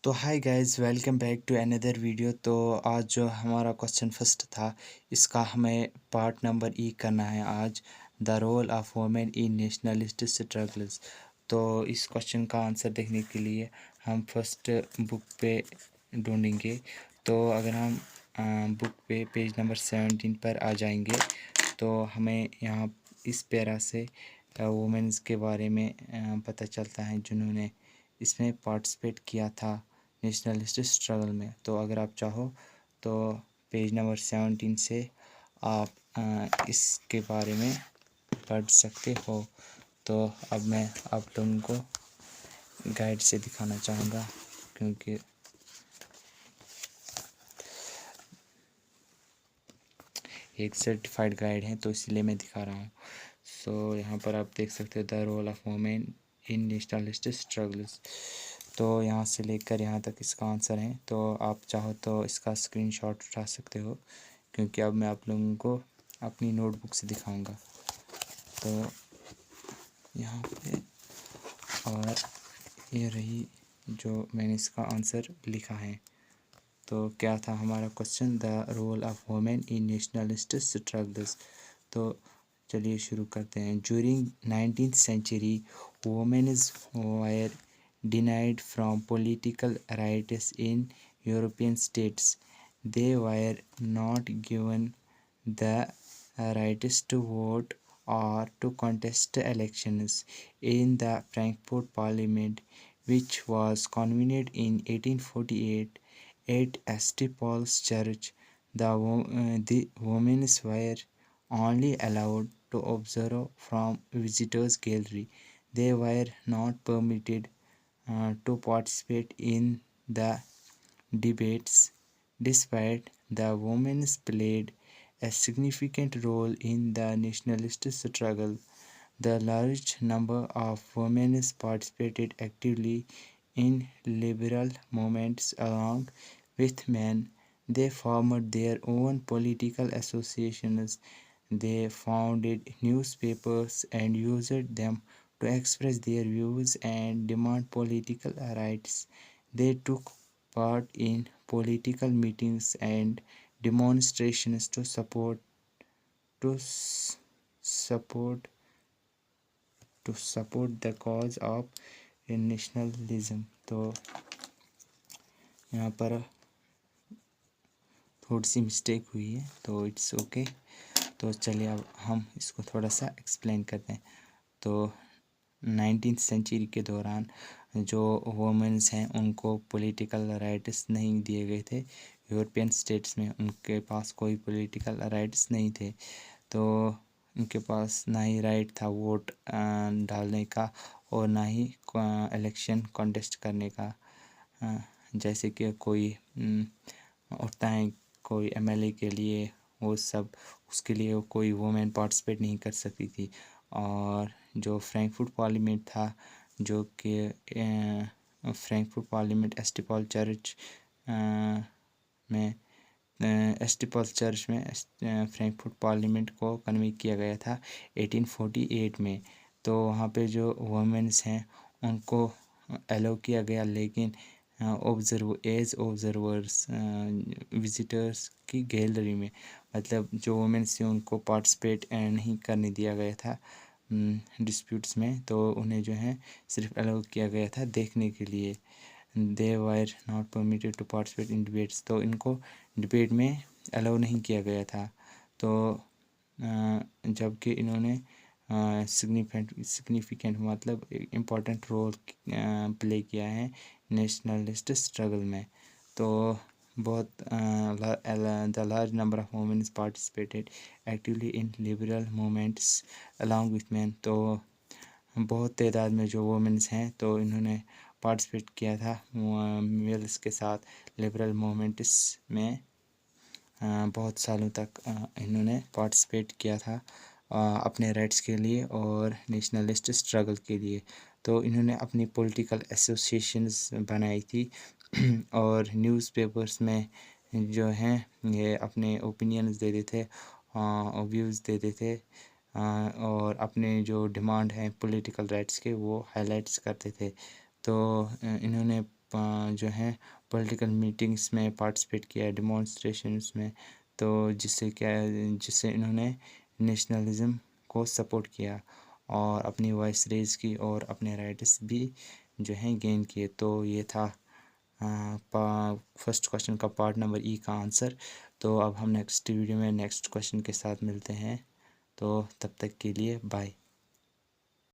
तो hi guys, welcome back to another video. तो आज जो हमारा क्वेश्चन फर्स्ट था, इसका हमें पार्ट नंबर ई करना है आज। The role of women in nationalist struggles. तो इस क्वेश्चन का आंसर देखने के लिए हम फर्स्ट बुक पे ढूंढेंगे। तो अगर हम बुक पे पेज नंबर 17 पर आ जाएंगे तो हमें यहाँ इस पैरा से वुमेन्स के बारे में पता चलता है जिन्होंने इसमें पार्टिसिपेट किया था नेशनलिस्ट स्ट्रगल में। तो अगर आप चाहो तो पेज नंबर 17 से आप इसके बारे में पढ़ सकते हो। तो अब मैं आप लोगों को गाइड से दिखाना चाहूँगा, क्योंकि एक सर्टिफाइड गाइड है तो इसलिए मैं दिखा रहा हूँ। सो यहाँ पर आप देख सकते हो the role of women in nationalist struggles. तो यहाँ से लेकर यहाँ तक इसका आंसर है। तो आप चाहो तो इसका स्क्रीनशॉट उठा सकते हो, क्योंकि अब मैं आप लोगों को अपनी नोटबुक से दिखाऊंगा। तो यहाँ पे और ये रही जो मैंने इसका आंसर लिखा है। तो क्या था हमारा question? The role of women in nationalist struggles. तो चलिए शुरू करते हैं। During 19th century women's were denied from political rights in European states. They were not given the rights to vote or to contest elections. In the Frankfurt Parliament, which was convened in 1848 at St. Paul's Church, the women were only allowed to observe from visitors' gallery. They were not permitted to participate in the debates. Despite the women played a significant role in the nationalist struggle, the large number of women participated actively in liberal movements along with men. They formed their own political associations. They founded newspapers and used them to express their views and demand political rights. They took part in political meetings and demonstrations to support the cause of nationalism। तो यहाँ पर थोड़ी सी mistake हुई है, तो it's okay. तो चलिए अब हम इसको थोड़ा सा एक्सप्लेन करते हैं। तो 19th सेंचुरी के दौरान जो वुमेन्स हैं उनको पॉलिटिकल राइट्स नहीं दिए गए थे। यूरोपियन स्टेट्स में उनके पास कोई पॉलिटिकल राइट्स नहीं थे। तो उनके पास ना ही राइट था वोट डालने का और ना ही इलेक्शन कॉन्टेस्ट करने का। जैसे कि कोई होता है कोई एमएलए के लिए, वो सब उसके लिए कोई वुमेन पार्टिसिपेट नहीं कर सकती थी। और जो फ्रैंकफर्ट पार्लियामेंट था, जो कि फ्रैंकफर्ट पार्लियामेंट एस्ट पॉल चर्च में एस्ट पॉल चर्च में फ्रैंकफर्ट पार्लियामेंट को कन्वे किया गया था 1848 में। तो वहाँ पे जो वुमेन्स हैं उनको अलाउ किया गया, लेकिन ऑब्जर्वर्स विजिटर्स की गैलरी में, मतलब जो वुमेन्स थी उनको पार्टिसिपेट नहीं करने दिया गया था डिस्प्यूट्स में। तो उन्हें जो है सिर्फ अलाउ किया गया था देखने के लिए। They were not permitted to participate in debates. तो इनको डिबेट में अलाउ नहीं किया गया था। तो जबकि इन्होंने सिग्निफिकेंट मतलब इम्पोर्टेंट रोल प्ले किया है नेशनलिस्ट स्ट्रगल में। तो बहुत the large number of women participated actively in liberal movements along with man. तो बहुत तादाद में जो वुमेन्स हैं तो इन्होंने पार्टिसिपेट किया था मेल्स के साथ लिबरल मूवमेंट्स में। बहुत सालों तक इन्होंने पार्टिसिपेट किया था अपने राइट्स के लिए और नेशनलिस्ट स्ट्रगल के लिए। तो इन्होंने अपनी पॉलिटिकल एसोसिएशंस बनाई थी और न्यूज़पेपर्स में जो हैं ये अपने ओपिनियंस देते थे, व्यूज़ देते थे, और अपने जो डिमांड हैं पॉलिटिकल राइट्स के वो हाईलाइट्स करते थे। तो इन्होंने जो है पॉलिटिकल मीटिंग्स में पार्टिसिपेट किया, डिमॉन्स्ट्रेशंस में, तो जिससे इन्होंने नेशनलिज्म को सपोर्ट किया और अपनी वॉइस रेज की और अपने राइट्स भी जो हैं गेन किए। तो ये था फर्स्ट क्वेश्चन का पार्ट नंबर ई का आंसर। तो अब हम नेक्स्ट वीडियो में नेक्स्ट क्वेश्चन के साथ मिलते हैं। तो तब तक के लिए बाय।